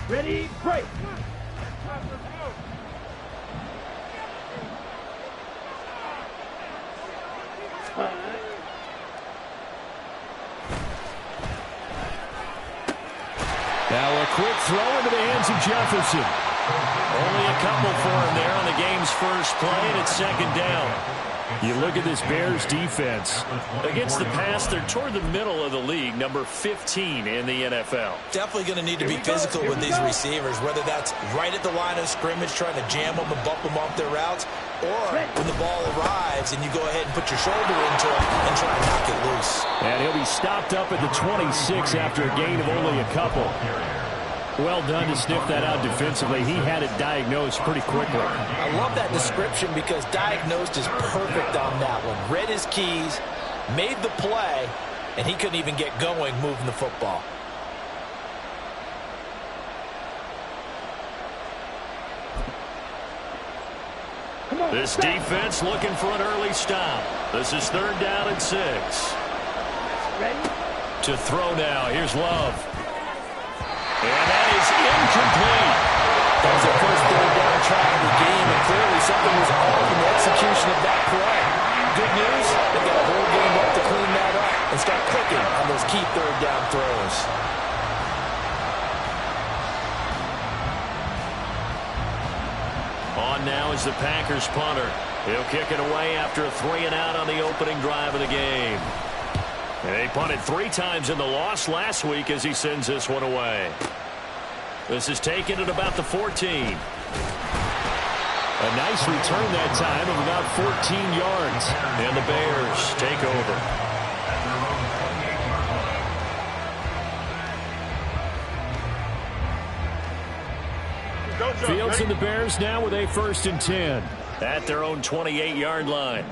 Ready, break. Now a quick throw into the hands of Jefferson. Only a couple for him there on the game's first play, and it's second down. You look at this Bears defense. Against the pass, they're toward the middle of the league, number 15 in the NFL. Definitely going to need to be physical with these receivers, whether that's right at the line of scrimmage trying to jam them and bump them off their routes, or when the ball arrives and you go ahead and put your shoulder into it and try to knock it loose. And he'll be stopped up at the 26 after a gain of only a couple. Well done to sniff that out defensively. He had it diagnosed pretty quickly. I love that description because diagnosed is perfect on that one. Read his keys, made the play, and he couldn't even get going moving the football. This defense looking for an early stop. This is 3rd down and 6. Ready? To throw now. Here's Love. And that is incomplete. That was the first 3rd down try of the game, and clearly something was off in the execution of that play. Good news, they got a whole game left to clean that up and start clicking on those key 3rd down throws. On now is the Packers punter. He'll kick it away after a 3-and-out on the opening drive of the game. And they punted 3 times in the loss last week as he sends this one away. This is taken at about the 14. A nice return that time of about 14 yards. And the Bears take over. Fields and the Bears now with a 1st and 10. At their own 28-yard line.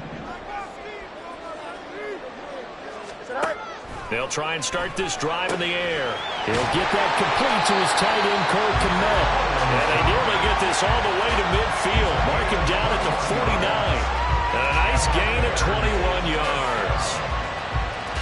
They'll try and start this drive in the air. He'll get that complete to his tight end, Cole Kmet. And they nearly get this all the way to midfield. Mark him down at the 49. And a nice gain of 21 yards.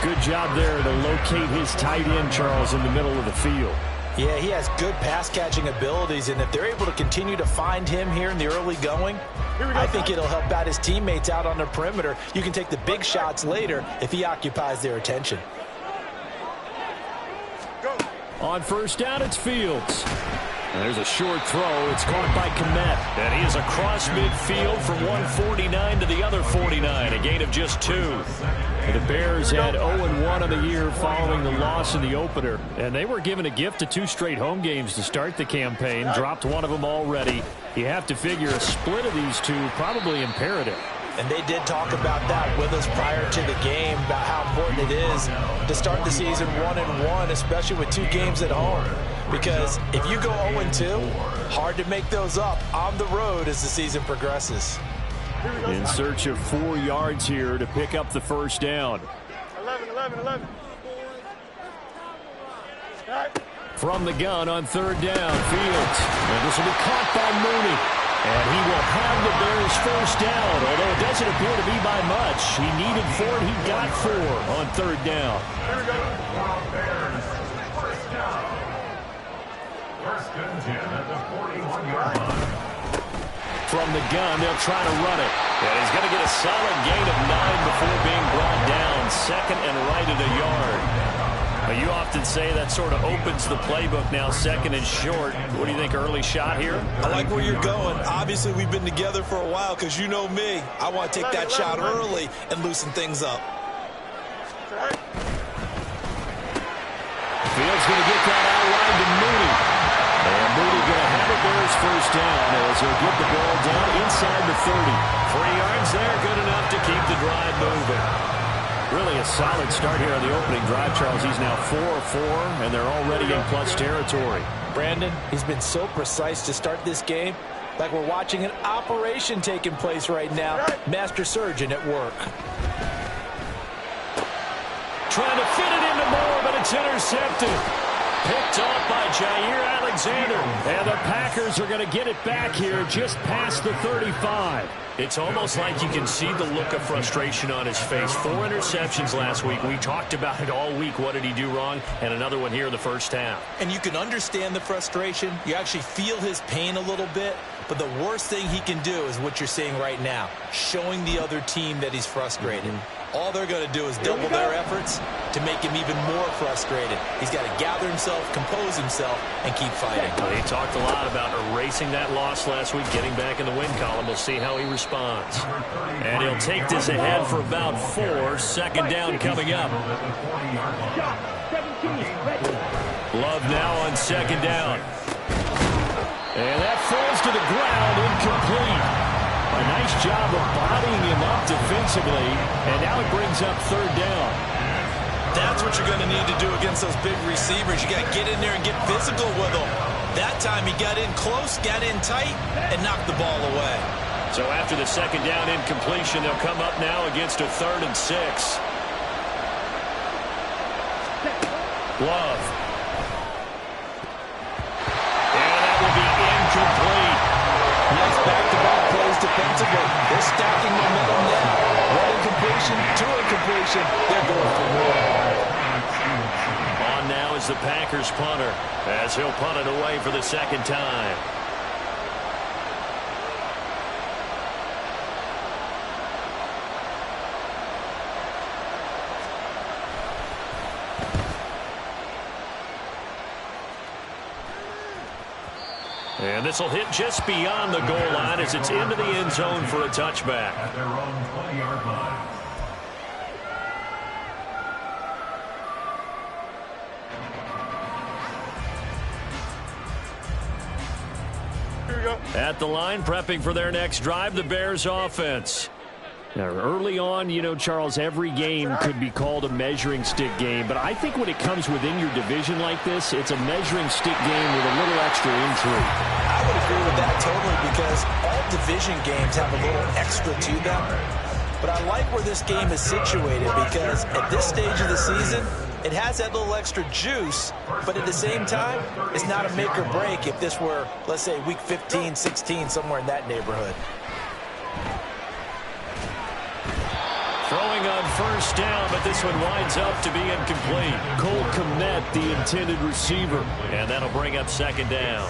Good job there to locate his tight end, Charles, in the middle of the field. Yeah, he has good pass-catching abilities, and if they're able to continue to find him here in the early going, I think it'll help out his teammates out on the perimeter. You can take the big shots later if he occupies their attention. On 1st down, it's Fields. And there's a short throw. It's caught by Kmet. And he is across midfield from 149 to the other 49. A gain of just 2. The Bears had 0-1 on the year following the loss in the opener. And they were given a gift of 2 straight home games to start the campaign. Dropped one of them already. You have to figure a split of these 2 probably imperative. And they did talk about that with us prior to the game, about how important it is to start the season 1-1, especially with 2 games at home. Because if you go 0-2, hard to make those up on the road as the season progresses. In search of 4 yards here to pick up the 1st down. 11. From the gun on 3rd down, Fields. And this will be caught by Mooney. And he will have the Bears 1st down, although it doesn't appear to be by much. He needed 4, and he got 4 on 3rd down. Here we go. Bears, 1st down. 1st and 10 at the 41-yard line. From the gun, they'll try to run it. And he's going to get a solid gain of 9 before being brought down. 2nd and right at a yard. You often say that sort of opens the playbook now, 2nd and short. What do you think, early shot here? I like where you're going. Obviously, we've been together for a while because you know me. I want to take that shot early and loosen things up. Fields going to get that outline to Mooney. And Mooney going to have a Bears 1st down as he'll get the ball down inside the 30. 3 yards there, good enough to keep the drive moving. Really a solid start here on the opening drive, Charles. He's now 4 of 4, and they're already in plus territory. Brandon, he's been so precise to start this game, like we're watching an operation taking place right now. Master surgeon at work. Trying to fit it into Moore, but it's intercepted. Picked off by Jair Alexander. Alexander. And the Packers are going to get it back here just past the 35. It's almost like you can see the look of frustration on his face. 4 interceptions last week. We talked about it all week. What did he do wrong? And another one here in the first half. And you can understand the frustration. You actually feel his pain a little bit. But the worst thing he can do is what you're seeing right now, showing the other team that he's frustrated. All they're going to do is double their efforts to make him even more frustrated. He's got to gather himself, compose himself, and keep fighting. He talked a lot about erasing that loss last week, getting back in the win column. We'll see how he responds. And he'll take this ahead for about 4. Second down coming up. Love now on second down. And that falls to the ground, incomplete. A nice job of bodying him up defensively, and now it brings up third down. That's what you're going to need to do against those big receivers. You got to get in there and get physical with them. That time he got in close, got in tight, and knocked the ball away. So after the second down incompletion, they'll come up now against a 3rd and 6. Love. And that will be incomplete. Nice back-to-back plays defensively. They're stacking momentum now. 1 incompletion, 2 incompletion. They're going for more. On now is the Packers punter, as he'll punt it away for the second time. And this will hit just beyond the goal line as it's into the end zone for a touchback. At their own 20-yard line. Here we go. At the line, prepping for their next drive, the Bears offense. Now, early on, you know, Charles, every game could be called a measuring stick game. But I think when it comes within your division like this, it's a measuring stick game with a little extra intrigue. I would agree with that totally because all division games have a little extra to them. But I like where this game is situated because at this stage of the season, it has that little extra juice, but at the same time, it's not a make or break if this were, let's say, week 15, 16, somewhere in that neighborhood. Throwing on first down, but this one winds up to be incomplete. Cole Kmet, the intended receiver, and that'll bring up second down.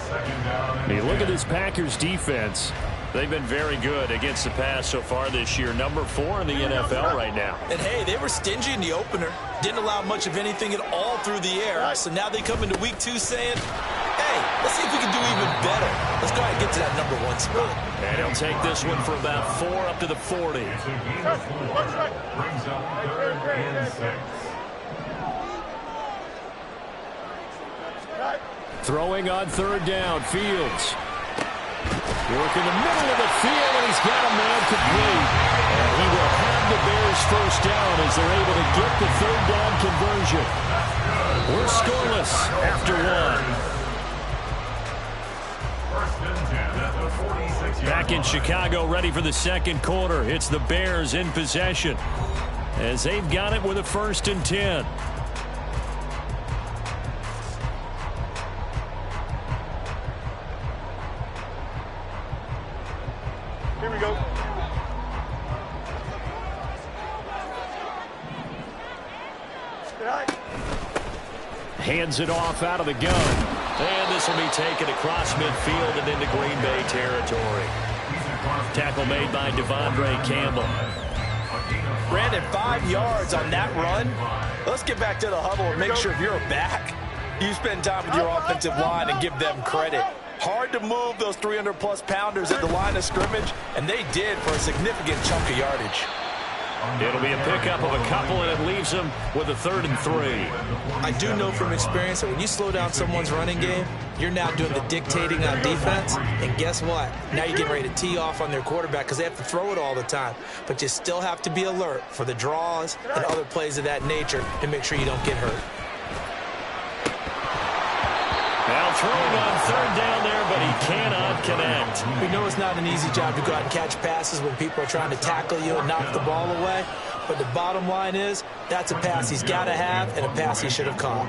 Hey, look at this Packers defense. They've been very good against the pass so far this year. Number 4 in the NFL right now. And, hey, they were stingy in the opener. Didn't allow much of anything at all through the air. So now they come into week 2 saying, hey, let's see if we can do even better. Let's go ahead and get to that number 1 spot. And he'll take this one for about 4 up to the 40. Brings up 3rd and 6. Throwing on third down, Fields. Work in the middle of the field, and he's got a man complete. And he will have the Bears first down as they're able to get the third down conversion. We're scoreless after 1. Back in Chicago, ready for the second quarter. It's the Bears in possession as they've got it with a 1st and 10. Here we go. Hands it off out of the gun. And this will be taken across midfield and into Green Bay territory. Tackle made by Devondre Campbell. Brandon, 5 yards on that run. Let's get back to the huddle and make sure if you're a back, you spend time with your offensive line and give them credit. Hard to move those 300-plus pounders at the line of scrimmage, and they did for a significant chunk of yardage. It'll be a pickup of a couple, and it leaves them with a 3rd and 3. I do know from experience that when you slow down someone's running game, you're now doing the dictating on defense, and guess what? Now you're getting ready to tee off on their quarterback because they have to throw it all the time. But you still have to be alert for the draws and other plays of that nature to make sure you don't get hurt. Now throwing on third down there, but he cannot connect. We know it's not an easy job to go out and catch passes when people are trying to tackle you and knock the ball away. but the bottom line is that's a pass he's got to have and a pass he should have caught.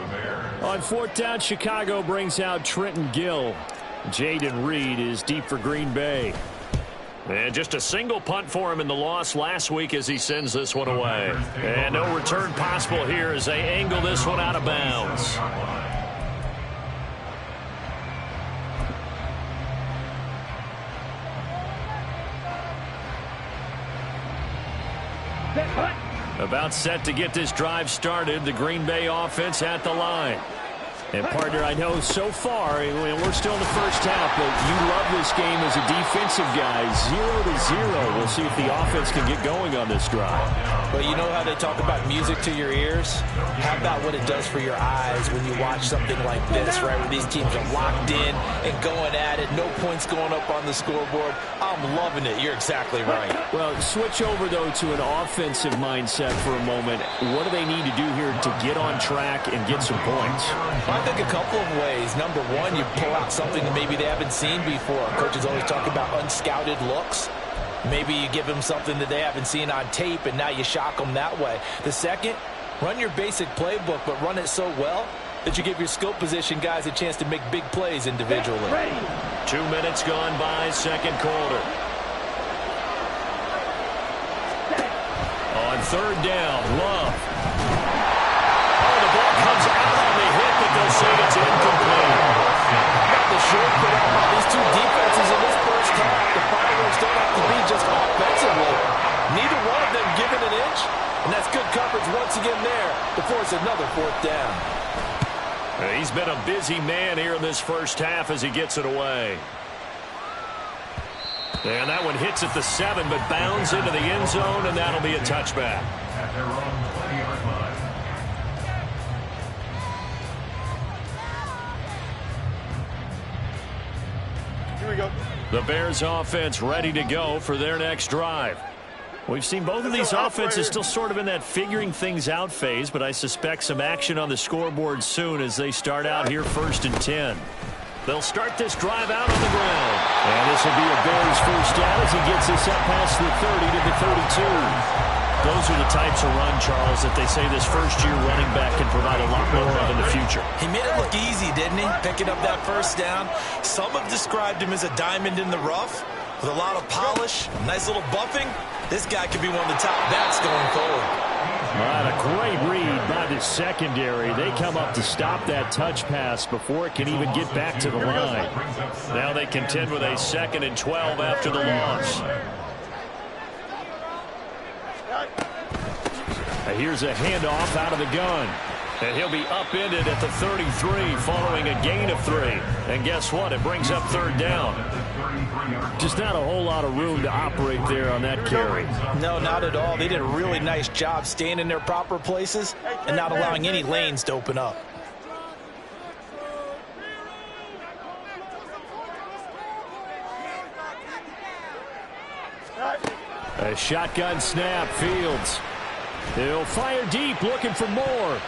On fourth down, Chicago brings out Trenton Gill. Jaden Reed is deep for Green Bay. And just a single punt for him in the loss last week as he sends this one away. And no return possible here as they angle this one out of bounds. About set to get this drive started. The Green Bay offense at the line. And, partner, I know so far, we're still in the first half, but you love this game as a defensive guy. 0-0. We'll see if the offense can get going on this drive. Well, you know how they talk about music to your ears? How about what it does for your eyes when you watch something like this, right, where these teams are locked in and going at it, no points going up on the scoreboard? I'm loving it. You're exactly right. Well, switch over, though, to an offensive mindset for a moment. What do they need to do here to get on track and get some points? I think a couple of ways. Number one, you pull out something that maybe they haven't seen before. Coaches always talk about unscouted looks. Maybe you give them something that they haven't seen on tape, and now you shock them that way. The second, run your basic playbook, but run it so well that you give your skill position guys a chance to make big plays individually. 2 minutes gone by, second quarter. On third down, Love. Oh, the ball comes out on the hit, but they'll say it's incomplete. Got the short put out by these two defenses in this first half. The fireworks don't have to be just offensively. Neither one of them given an inch, and that's good coverage once again there to force another fourth down. He's been a busy man here in this first half as he gets it away. And that one hits at the 7, but bounds into the end zone, and that'll be a touchback. At their own 20-yard line. Here we go. The Bears offense ready to go for their next drive. We've seen both of these offenses still sort of in that figuring things out phase, but I suspect some action on the scoreboard soon as they start out here 1st and 10. They'll start this drive out on the ground. And this will be a Bears first down as he gets this up past the 30 to the 32. Those are the types of run, Charles, that they say this first-year running back can provide a lot more of in the future. He made it look easy, didn't he? Picking up that first down. Some have described him as a diamond in the rough with a lot of polish, nice little buffing. This guy could be one of the top backs going forward. All right, a great read by the secondary. They come up to stop that touch pass before it can even get back to the line. Now they contend with a 2nd and 12 after the loss. Here's a handoff out of the gun. And he'll be upended at the 33 following a gain of 3. And guess what? It brings up 3rd down. Just not a whole lot of room to operate there on that carry. No, not at all. They did a really nice job staying in their proper places and not allowing any lanes to open up. A shotgun snap, Fields. He'll fire deep, looking for more.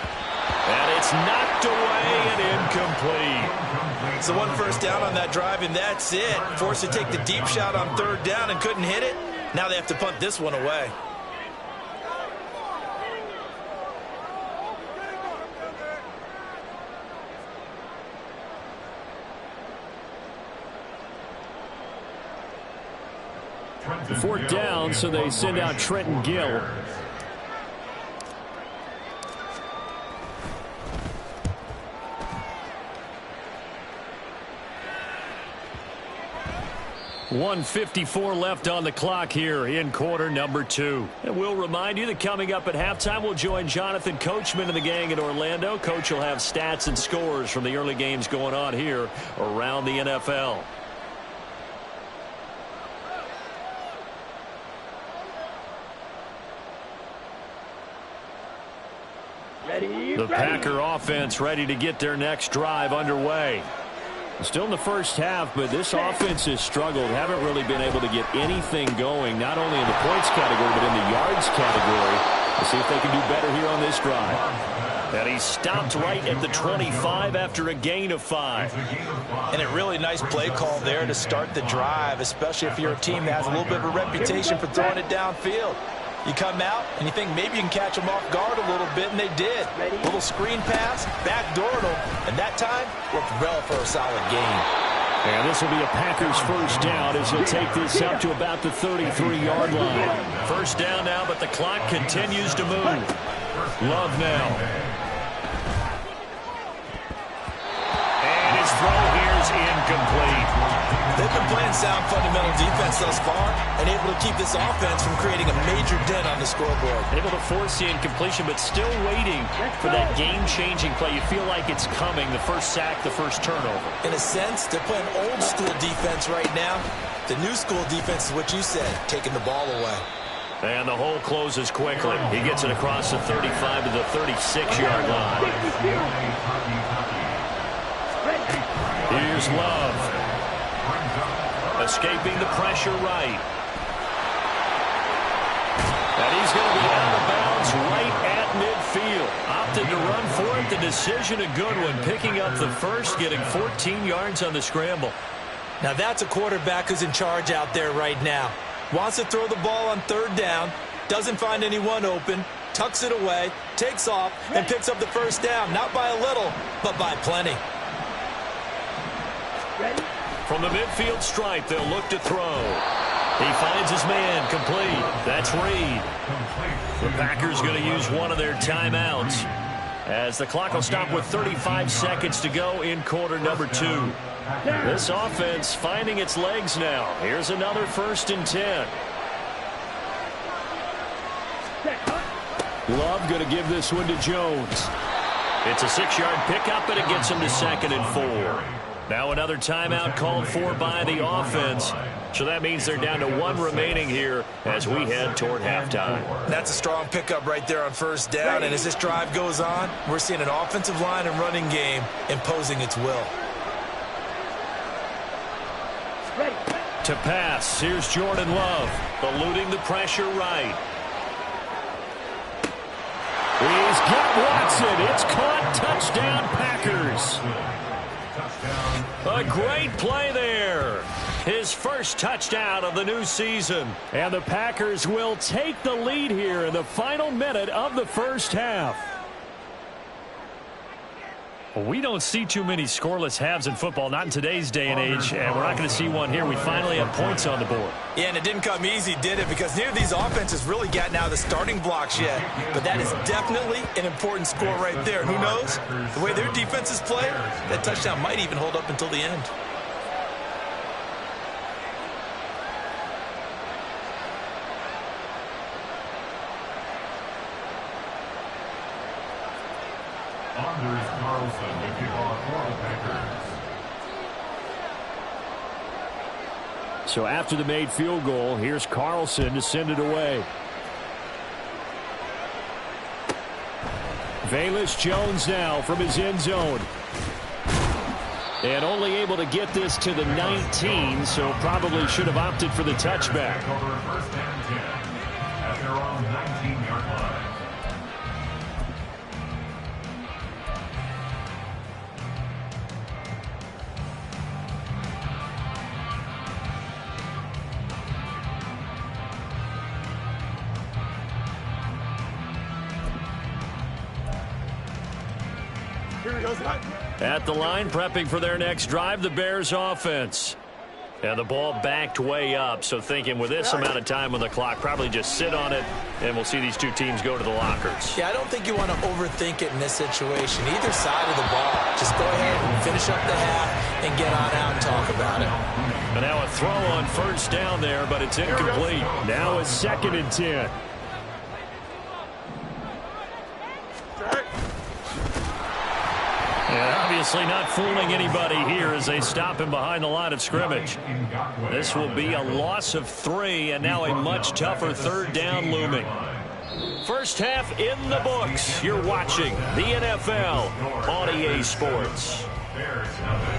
And it's knocked away and incomplete. So 1 first down on that drive, and that's it. Forced to take the deep shot on 3rd down and couldn't hit it. Now they have to punt this one away. Fourth down, so they send out Trenton Gill. .154 left on the clock here in quarter number 2. And we'll remind you that coming up at halftime, we'll join Jonathan Coachman and the gang in Orlando. Coach will have stats and scores from the early games going on here around the NFL. The Packer offense ready to get their next drive underway. Still in the first half, but this offense has struggled. Haven't really been able to get anything going, not only in the points category, but in the yards category. We'll see if they can do better here on this drive. And he stopped right at the 25 after a gain of 5. And a really nice play call there to start the drive, especially if you're a team that has a little bit of a reputation for throwing it downfield. You come out, and you think maybe you can catch them off guard a little bit, and they did. Little screen pass, backdoored them, and that time worked well for a solid gain. And this will be a Packers first down as he'll take this up to about the 33-yard line. First down now, but the clock continues to move. Love now. And his throw here is incomplete. They've been playing sound fundamental defense thus far and able to keep this offense from creating a major dent on the scoreboard. Able to force the incompletion, but still waiting for that game-changing play. You feel like it's coming, the first sack, the first turnover. In a sense, they're playing old-school defense right now. The new-school defense is what you said, taking the ball away. And the hole closes quickly. He gets it across the 35 to the 36-yard line. Here's Love. Escaping the pressure right. And he's going to be out of bounds right at midfield. Opted to run for it. The decision a good one. Picking up the first, getting 14 yards on the scramble. Now that's a quarterback who's in charge out there right now. Wants to throw the ball on third down. Doesn't find anyone open. Tucks it away. Takes off and picks up the first down. Not by a little, but by plenty. From the midfield stripe, they'll look to throw. He finds his man complete. That's Reed. The Packers going to use one of their timeouts as the clock will stop with 35 seconds to go in quarter number 2. This offense finding its legs now. Here's another 1st and 10. Love going to give this one to Jones. It's a 6-yard pickup, and it gets him to 2nd and 4. Now another timeout called for by the offense. So that means they're down to 1 remaining here as we head toward halftime. That's a strong pickup right there on first down. And as this drive goes on, we're seeing an offensive line and running game imposing its will. To pass, here's Jordan Love, eluding the pressure right. He's got Watson. It's caught. Touchdown, Packers. A great play there. His first touchdown of the new season. And the Packers will take the lead here in the final minute of the first half. We don't see too many scoreless halves in football, not in today's day and age, and we're not going to see one here. We finally have points on the board. Yeah, and it didn't come easy, did it? Because neither of these offenses really gotten out of the starting blocks yet. But that is definitely an important score right there. Who knows? The way their defenses play, that touchdown might even hold up until the end. Anders Carlson to kick off for the Packers. So after the made field goal, here's Carlson to send it away. Velus Jones now from his end zone. And only able to get this to the 19, so probably should have opted for the touchback. First and 10 at their own 19-yard line. At the line, prepping for their next drive, the Bears offense. And the ball backed way up, so thinking with this amount of time on the clock, probably just sit on it, and we'll see these two teams go to the lockers. Yeah, I don't think you want to overthink it in this situation. Either side of the ball, just go ahead and finish up the half and get on out and talk about it. And now a throw on first down there, but it's incomplete. Now a 2nd and 10. And obviously not fooling anybody here as they stop him behind the line of scrimmage. This will be a loss of 3, and now a much tougher 3rd down looming. First half in the books. You're watching the NFL on EA Sports. Bears nothing.